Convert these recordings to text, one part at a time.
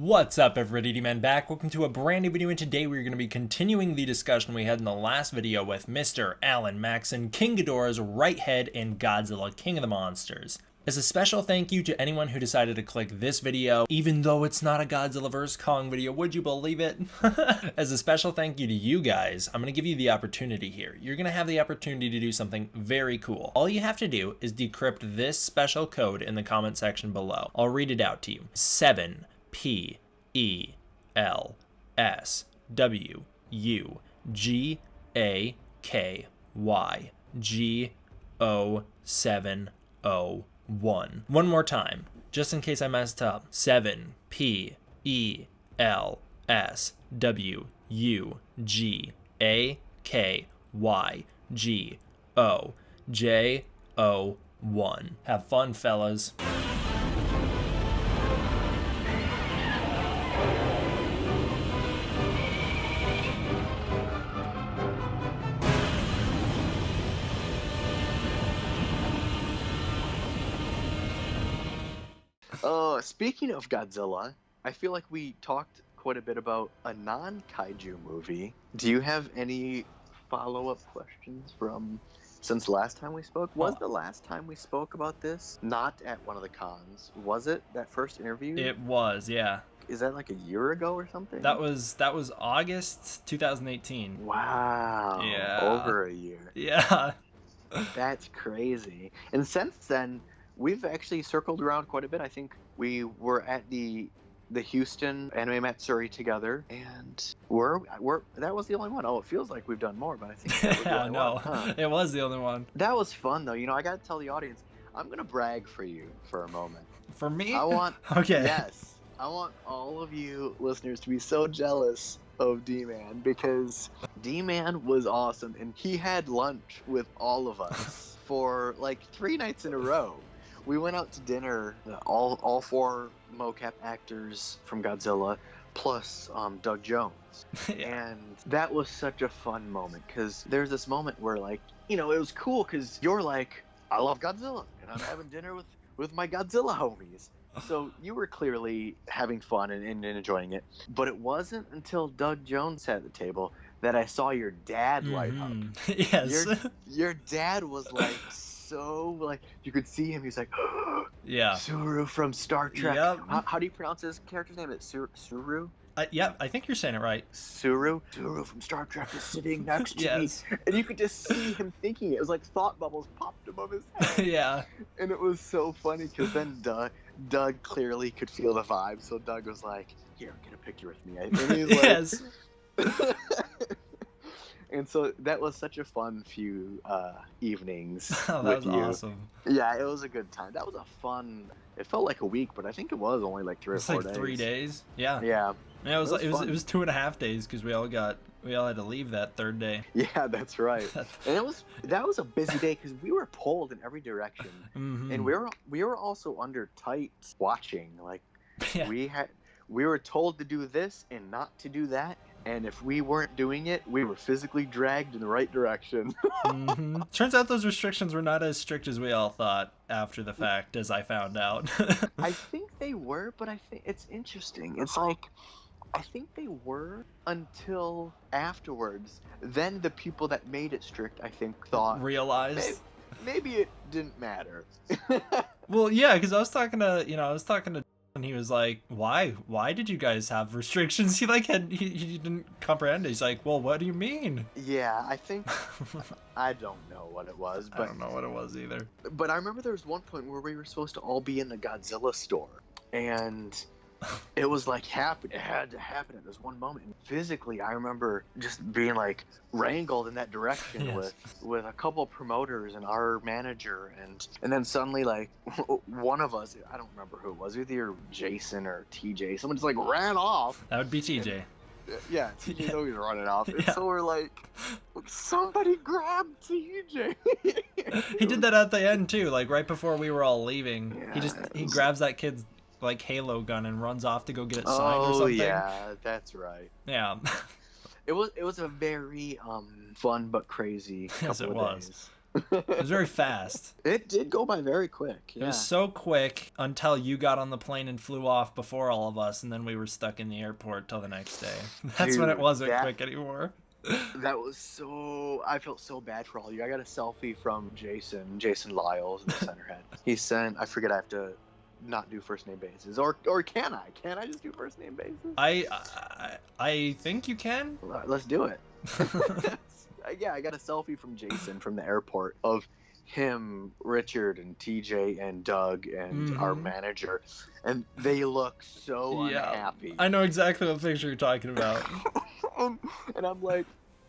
What's up everybody, D-Man back. Welcome to a brand new video, and today we're going to be continuing the discussion we had in the last video with Mr. Alan Maxson, King Ghidorah's right head in Godzilla, King of the Monsters. As a special thank you to anyone who decided to click this video, even though it's not a Godzilla vs. Kong video, would you believe it? As a special thank you to you guys, I'm going to give you the opportunity here. You're going to have the opportunity to do something very cool. All you have to do is decrypt this special code in the comment section below. I'll read it out to you. 7PELSWUGAKYGO701. One more time, just in case I messed up. 7PELSWUGAKYGO1. Have fun, fellas. Speaking of Godzilla, I feel like we talked quite a bit about a non-kaiju movie. Do you have any follow-up questions from since last time we spoke? Was the last time we spoke about this not at one of the cons? Was it that first interview? It was, yeah. Is that like a year ago or something? That was August 2018. Wow. Yeah. Over a year. Yeah. That's crazy. And since then, we've actually circled around quite a bit. I think we were at the Houston Anime Matsuri together, and that was the only one. Oh, it feels like we've done more, but I think that was the only one. Huh? It was the only one. That was fun, though. You know, I got to tell the audience, I'm gonna brag for you for a moment. For me? I want. Okay. Yes, I want all of you listeners to be so jealous of D-Man, because D-Man was awesome, and he had lunch with all of us for like 3 nights in a row. We went out to dinner, all 4 mocap actors from Godzilla, plus Doug Jones. Yeah. And that was such a fun moment, because there's this moment where, like, you know, it was cool because you're like, I love Godzilla, and I'm having dinner with my Godzilla homies. So you were clearly having fun and enjoying it. But it wasn't until Doug Jones sat at the table that I saw your dad light up. Yes. Your dad was like... So, like, you could see him. He's like, yeah, Suru from Star Trek. Yep. How do you pronounce his character's name? It's Suru? Yeah, I think you're saying it right. Suru from Star Trek is sitting next to Yes. me. And you could just see him thinking it. It was like thought bubbles popped above his head. Yeah. And it was so funny, because then Doug clearly could feel the vibe. So Doug was like, here, get a picture with me. And he was like, Yes. And so that was such a fun few evenings Oh, with that was you. awesome. Yeah, it was a good time. That was a fun. It felt like a week, but I think it was only like 3 or 4 like days. 3 days. Yeah. Yeah. Yeah, it was 2.5 days because we all had to leave that 3rd day. Yeah, that's right. And that was a busy day because we were pulled in every direction, Mm-hmm. and we were also under tight watching. Like, Yeah. we were told to do this and not to do that. And if we weren't doing it, we were physically dragged in the right direction. Mm-hmm. Turns out those restrictions were not as strict as we all thought after the fact, as I found out. I think they were, but I think it's interesting. It's like, I think they were until afterwards. Then the people that made it strict, I think, thought Realized. maybe it didn't matter. Well, yeah, because I was talking to and he was like, why did you guys have restrictions? He didn't comprehend it. He's like, well, what do you mean? Yeah, I think, I don't know what it was, but I don't know what it was either. But I remember there was one point where we were supposed to all be in the Godzilla store, and it was like it had to happen at this one moment. And physically, I remember just being like wrangled in that direction. Yes. with a couple of promoters and our manager, and then suddenly, like, one of us, I don't remember who it was, either Jason or TJ, someone just like ran off. That would be TJ. Yeah, TJ's always running off. And Yeah. so we're like, somebody grab TJ. He did that at the end too, like right before we were all leaving. Yeah, He grabs that kid's like Halo gun and runs off to go get it signed or something. Oh yeah, that's right. Yeah. It was a very fun but crazy couple Yes, it of was. days. It was very fast. It did go by very quick. It Yeah. was so quick until you got on the plane and flew off before all of us, and then we were stuck in the airport till the next day. That's when it Dude, wasn't quick anymore. that was so. I felt so bad for all you. I got a selfie from Jason Lyles, the center head. He sent. I forget. I have to not do first name basis, or can I? Can I just do first name basis? I think you can. Let's do it. Yeah, I got a selfie from Jason from the airport of him, Richard, and TJ, and Doug, and our manager, and they look so unhappy. I know exactly what picture you're talking about. And I'm like,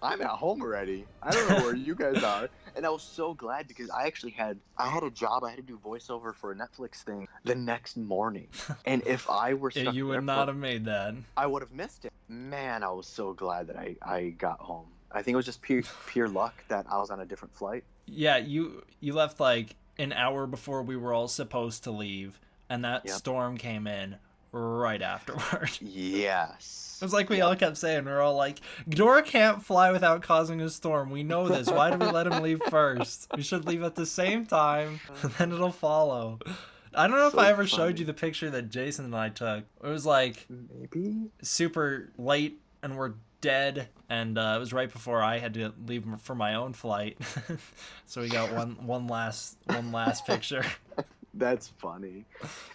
I'm at home already. I don't know where you guys are. And I was so glad because I had a job. I had to do voiceover for a Netflix thing the next morning. And if I were stuck You would not have made that. I would have missed it. Man, I was so glad that I got home. I think it was just pure luck that I was on a different flight. Yeah, you left like an hour before we were all supposed to leave, and that storm came in right afterward. Yes. It was like we all kept saying, we're all like, Ghidorah can't fly without causing a storm. We know this. Why do we let him leave first? We should leave at the same time, and then it'll follow. I don't know if I ever showed you the picture that Jason and I took. It was like maybe super late, and we're dead, and it was right before I had to leave for my own flight. So we got one last picture. That's funny.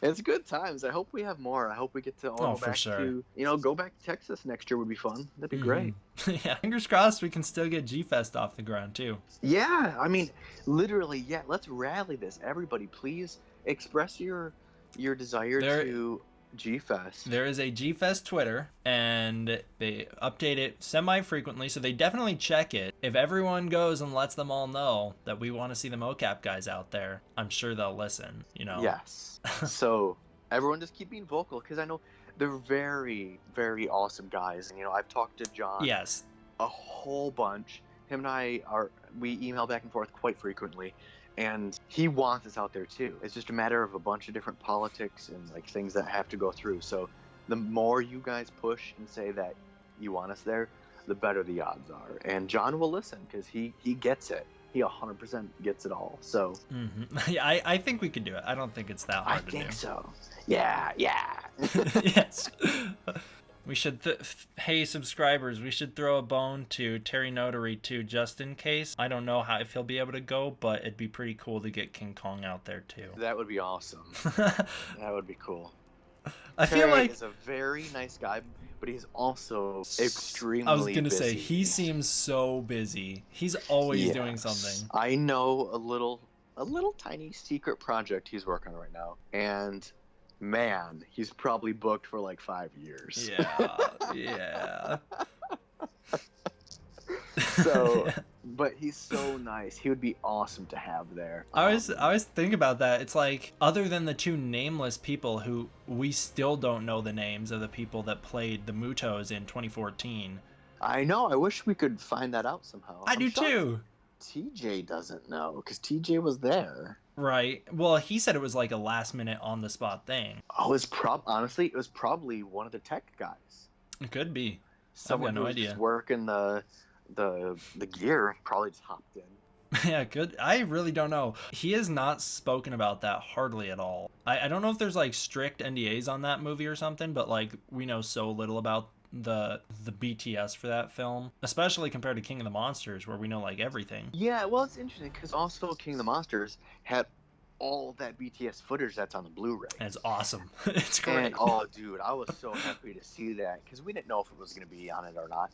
It's good times. I hope we have more. I hope we get to all go back to, go back to Texas next year would be fun. That'd be great. Yeah, fingers crossed we can still get G-Fest off the ground too. Yeah, I mean, literally, yeah. Let's rally this. Everybody, please express your desire to G-Fest. There is a G-Fest Twitter, and they update it semi-frequently, so they definitely check it. If everyone goes and lets them all know that we want to see the mocap guys out there, I'm sure they'll listen, Yes. So everyone just keep being vocal, because I know they're very, very awesome guys. And, I've talked to John a whole bunch. Him and we email back and forth quite frequently. And he wants us out there too. It's just a matter of a bunch of different politics and like things that have to go through. So the more you guys push and say that you want us there, the better the odds are. And John will listen because he gets it. He 100% gets it all. So yeah, I think we can do it. I don't think it's that hard to do. I think so. Yeah. Yes. We should, hey subscribers, we should throw a bone to Terry Notary too, just in case. I don't know if he'll be able to go, but it'd be pretty cool to get King Kong out there too. That would be awesome. That would be cool. I feel like he's a very nice guy, but he's also extremely busy. I was gonna say, he seems so busy. He's always doing something. I know a little tiny secret project he's working on right now, and man, he's probably booked for like 5 years. Yeah. So, but he's so nice. He would be awesome to have there. I was thinking about that. It's like, other than the two nameless people who we still don't know the names of the people that played the Mutos in 2014. I know. I wish we could find that out somehow. I do too. TJ doesn't know because TJ was there. Right. Well, he said it was like a last minute on the spot thing. Oh, honestly, it was probably one of the tech guys. It could be. Someone who was just working the gear probably just hopped in. Yeah, good. I really don't know. He has not spoken about that hardly at all. I don't know if there's like strict NDAs on that movie or something, but like we know so little about the BTS for that film, especially compared to King of the Monsters, where we know like everything. Yeah, well, it's interesting because also King of the Monsters had all that BTS footage that's on the Blu-ray. And it's awesome. It's great. And, oh, dude, I was so happy to see that because we didn't know if it was going to be on it or not.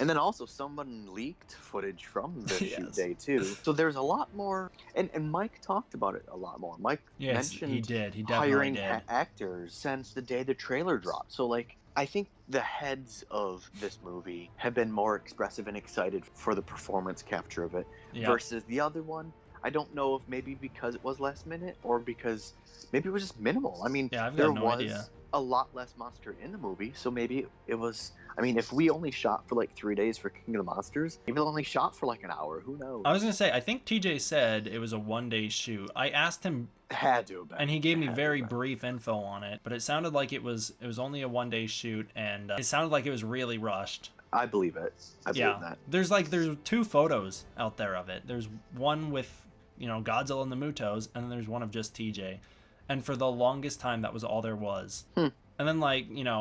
And then also someone leaked footage from the shoot day too. So there's a lot more, and Mike talked about it a lot more. Mike mentioned he did. He hiring did. Actors since the day the trailer dropped. So like, I think the heads of this movie have been more expressive and excited for the performance capture of it versus the other one. I don't know if maybe because it was last minute or because maybe it was just minimal. I mean, there was a lot less monster in the movie, so maybe it was. I mean, if we only shot for like 3 days for King of the Monsters, maybe they only shot for like an hour. Who knows? I was gonna say, I think TJ said it was a 1-day shoot. I asked him, had to have been, and he gave me very brief info on it, but it sounded like it was only a 1-day shoot, and it sounded like it was really rushed. I believe it. I believe that. There's 2 photos out there of it. There's one with, Godzilla and the Mutos, and then there's one of just TJ. And for the longest time, that was all there was. And then,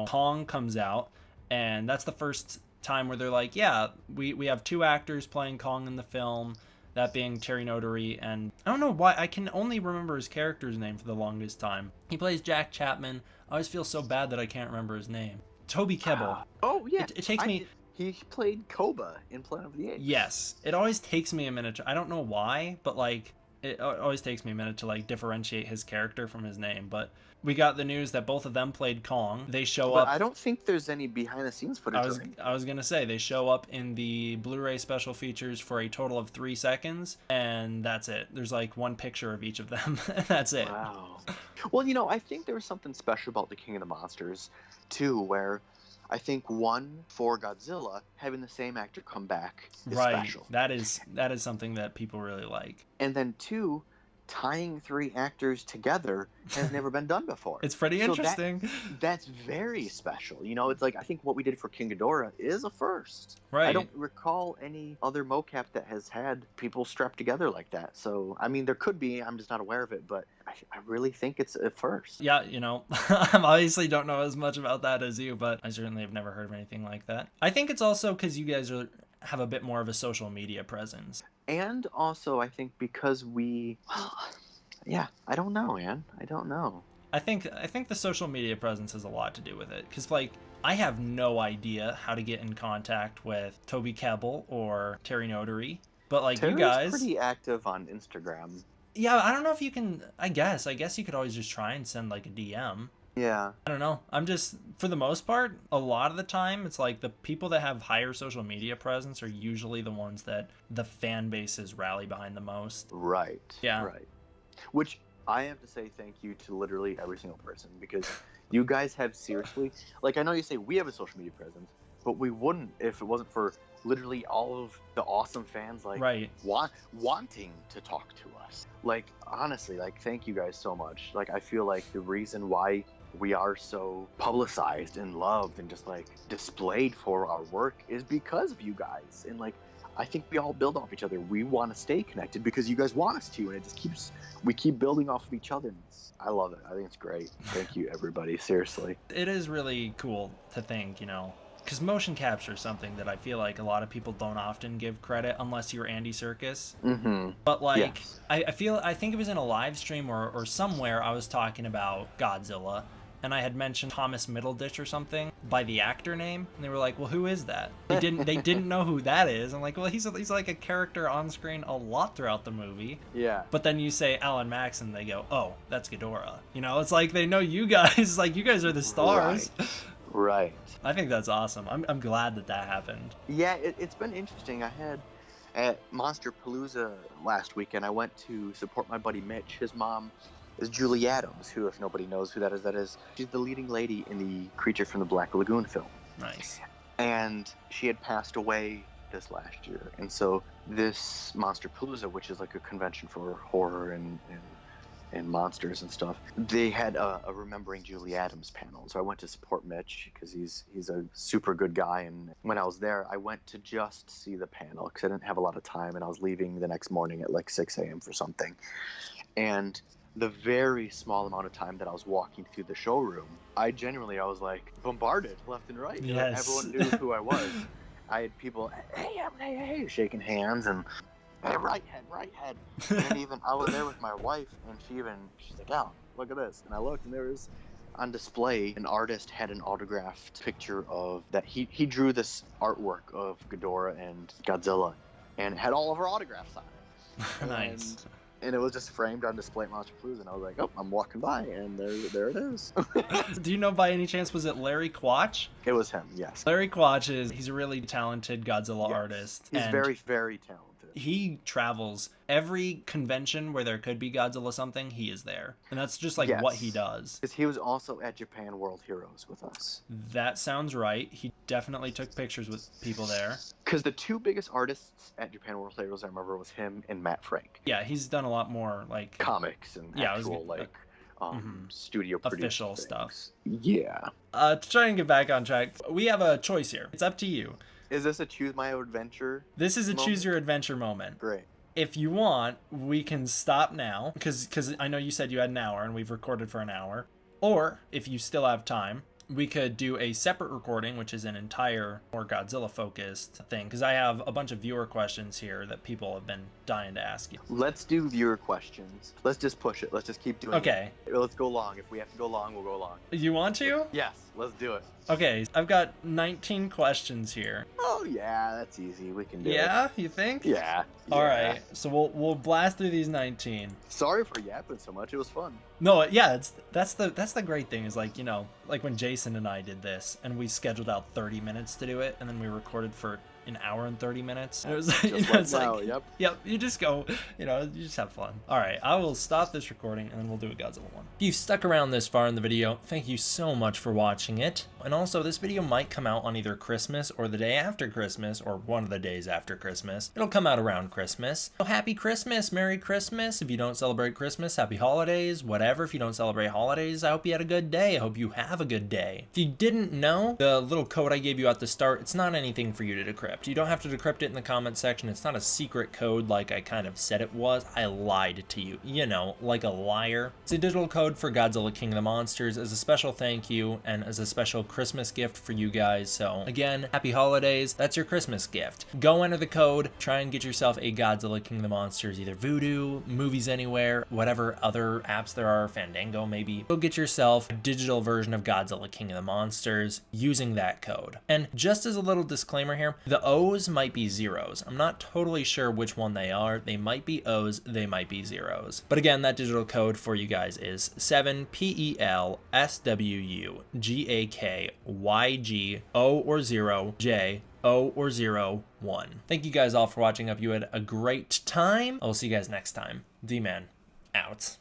Kong comes out, and that's the first time where they're like, yeah, we have 2 actors playing Kong in the film, that being Terry Notary, and I don't know why, I can only remember his character's name for the longest time. He plays Jack Chapman. I always feel so bad that I can't remember his name. Toby Kebbell. Oh, yeah. It takes me... He played Koba in Planet of the Apes. Yes. It always takes me a minute I don't know why, but, it always takes me a minute to, differentiate his character from his name. But we got the news that both of them played Kong. They show up... I don't think there's any behind-the-scenes footage. I was going to say, they show up in the Blu-ray special features for a total of 3 seconds, and that's it. There's, 1 picture of each of them, and that's it. Wow. Well, I think there was something special about the King of the Monsters, too, where... I think 1, for Godzilla, having the same actor come back is special. That is something that people really like. And then 2, tying 3 actors together has never been done before. It's pretty interesting. That's very special. It's I think what we did for King Ghidorah is a first. Right. I don't recall any other mocap that has had people strapped together like that. So, I mean, there could be. I'm just not aware of it, but I really think it's a first. Yeah, I obviously don't know as much about that as you, but I certainly have never heard of anything like that. I think it's also because you guys have a bit more of a social media presence. And also, I think because I don't know, man. I don't know. I think the social media presence has a lot to do with it, because I have no idea how to get in contact with Toby Kebbell or Terry Notary, but Terry's you guys pretty active on Instagram. Yeah, I don't know if you can. I guess you could always just try and send a DM. Yeah. I don't know. I'm just, for the most part, a lot of the time, it's the people that have higher social media presence are usually the ones that the fan bases rally behind the most. Right. Yeah. Right. Which I have to say thank you to literally every single person, because you guys have seriously, I know you say we have a social media presence, but we wouldn't if it wasn't for literally all of the awesome fans right. wanting to talk to us. Honestly, thank you guys so much. I feel the reason why we are so publicized and loved and just displayed for our work is because of you guys. And I think we all build off each other. We want to stay connected because you guys want us to, and it just we keep building off of each other. I love it. I think it's great. Thank you, everybody. Seriously. It is really cool to think, because motion capture is something that I feel a lot of people don't often give credit unless you're Andy Serkis. Mm-hmm. But yes. I think it was in a live stream or somewhere I was talking about Godzilla, and I had mentioned Thomas Middleditch or something by the actor name, and they were like, well, who is that? They didn't know who that is. I'm like, well, he's a character on screen a lot throughout the movie. Yeah. But then you say Alan Maxson, they go, oh, that's Ghidorah. It's they know you guys. You guys are the stars. Right. I think that's awesome. I'm glad that happened. Yeah, it's been interesting. I had at MonsterPalooza last weekend, I went to support my buddy Mitch. His mom is Julie Adams, who, if nobody knows who that is she's the leading lady in the Creature from the Black Lagoon film. Nice. And she had passed away this last year. And so this MonsterPalooza, which is a convention for horror and monsters and stuff, they had a Remembering Julie Adams panel. So I went to support Mitch because he's a super good guy. And when I was there, I went to just see the panel because I didn't have a lot of time, and I was leaving the next morning at 6 a.m. for something. And the very small amount of time that I was walking through the showroom, I was bombarded left and right. Yes. Everyone knew who I was. I had people, hey, shaking hands, and hey, right head. And even I was there with my wife, and she's like, Alan, look at this. And I looked, and there was on display, an artist had an autographed picture of that. He drew this artwork of Ghidorah and Godzilla, and it had all of our autographs on it. Nice. And it was just framed on display at MonsterPalooza, and I was like, oh, I'm walking by, and there it is. Do you know by any chance, was it Larry Quatch? It was him, yes. Larry Quatch he's a really talented Godzilla artist. He's very, very talented. He travels every convention where there could be Godzilla something, he is there. And that's just what he does. Because he was also at Japan World Heroes with us. That sounds right. He definitely took pictures with people there. Because the 2 biggest artists at Japan World Heroes I remember was him and Matt Frank. Yeah, he's done a lot more comics and actual studio official things. Stuff. Yeah. To try and get back on track, we have a choice here. It's up to you. Is this a choose my adventure? This is a moment? choose your adventure moment. Great. If you want, we can stop now, because I know you said you had an hour and we've recorded for an hour. Or if you still have time, we could do a separate recording, which is an entire more Godzilla focused thing, because I have a bunch of viewer questions here that people have been dying to ask you. Let's do viewer questions. Let's just push it. Let's just keep doing Okay. it. Let's go long. If we have to go long, we'll go long. You want to? Yes, let's do it. Okay, I've got 19 questions here. Oh yeah, that's easy. We can do it. Yeah, you think? Yeah. All yeah. right, so we'll blast through these 19. Sorry for yapping so much. It was fun. No, yeah, that's the great thing is, like, you know, like when Jason and I did this and we scheduled out 30 minutes to do it and then we recorded for an hour and 30 minutes. It was like, Just you know, like it's now, like, yep, you just go, you know, you just have fun. All right, I will stop this recording and then we'll do a Godzilla one. If you've stuck around this far in the video, thank you so much for watching it. And also, this video might come out on either Christmas or the day after Christmas or one of the days after Christmas. It'll come out around Christmas. So happy Christmas, Merry Christmas. If you don't celebrate Christmas, happy holidays, whatever. If you don't celebrate holidays, I hope you had a good day. I hope you have a good day. If you didn't know, the little code I gave you at the start, it's not anything for you to decrypt. You don't have to decrypt it in the comment section. It's not a secret code like I kind of said it was. I lied to you, you know, like a liar. It's a digital code for Godzilla King of the Monsters as a special thank you and as a special Christmas gift for you guys. So again, happy holidays. That's your Christmas gift. Go enter the code, try and get yourself a Godzilla King of the Monsters, either Voodoo, Movies Anywhere, whatever other apps there are, Fandango maybe. Go get yourself a digital version of Godzilla King of the Monsters using that code. And just as a little disclaimer here, the O's might be zeros. I'm not totally sure which one they are. They might be O's, they might be zeros. But again, that digital code for you guys is 7PELSWUGAKYG O or 0 J O or 0 1. Thank you guys all for watching. Hope you had a great time. I'll see you guys next time. D-Man out.